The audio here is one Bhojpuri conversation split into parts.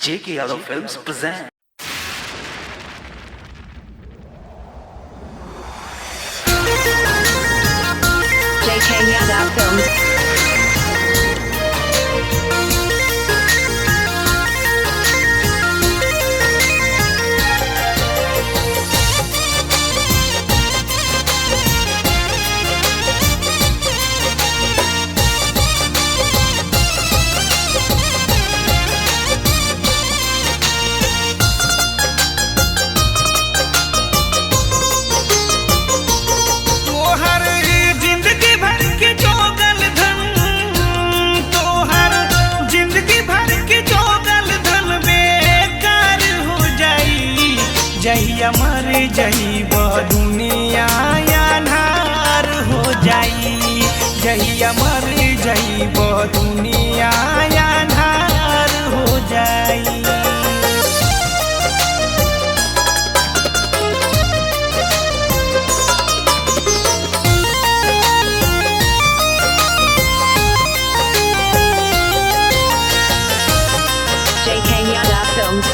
J.K. Yadav Films present. J.K. Yadav Films. जहिया मर जइब दुनिया अन्हार हो जाई, जहिया मर जइब दुनिया अन्हार हो जाई। J.K. Yadav Films.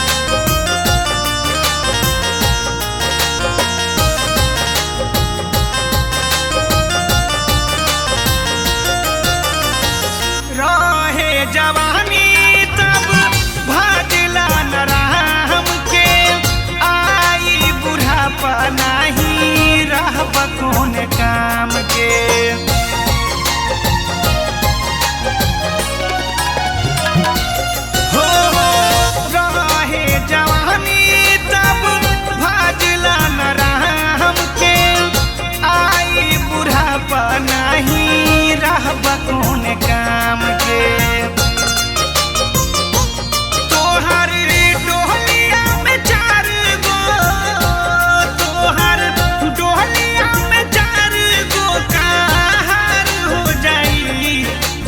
जवानी तब भागला न राम के, आई बुढ़ापा नहीं रहब कौन काम के। हो रहे जवानी तब भागला न राम के, आई बुढ़ापा नहीं रहब कौन काम के।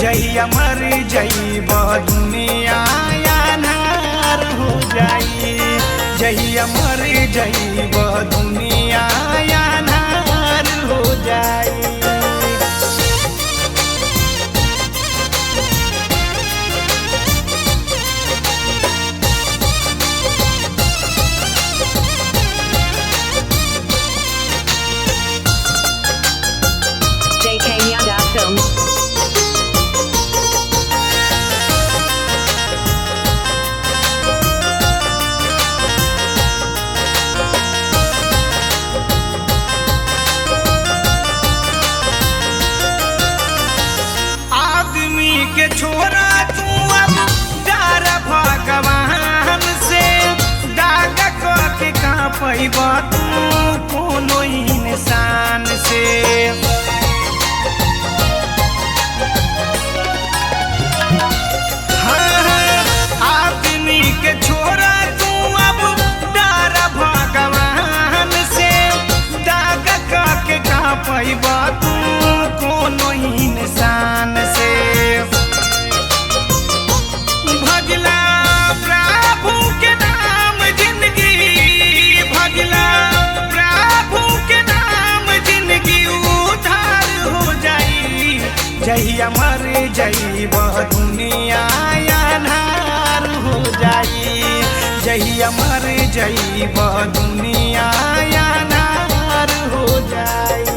जहिया मर जइब दुनिया अन्हार हो जाई, जहिया मर जइब दुनिया अन्हार हो जाई। J.K. Yadav Films. के छोरा तू अब डर भगवान से, दाग के कहाँ पैब तू कोनो इंसान से। आदमी के छोरा तू अब डर भगवान से, दाग के कहाँ पैब तू कोनो इंसान से। भजला प्रभु के नाम जिंदगी, भजला प्रभु के नाम जिंदगी उधार हो जाई, जहिया मर जइब दुनिया अन्हार हो जाई, जहिया मर जइब दुनिया अन्हार हो जाई।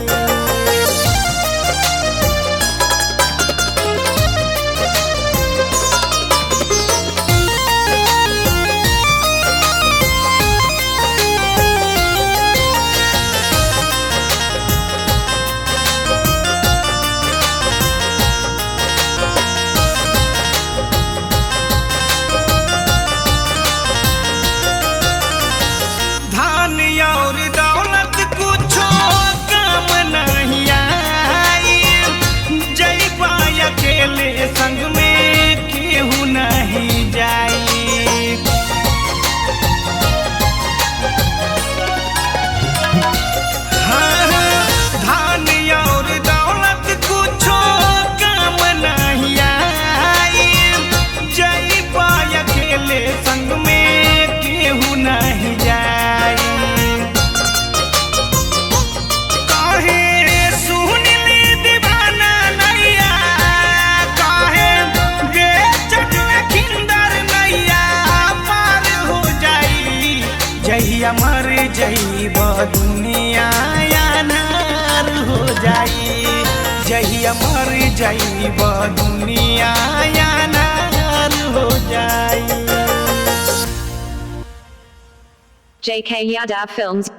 और दौलत कुछो काम जहिया मर जइब दुनिया अनार हो जाई, जहिया मर जइब दुनिया अनार हो जाई। JK Yadav Films.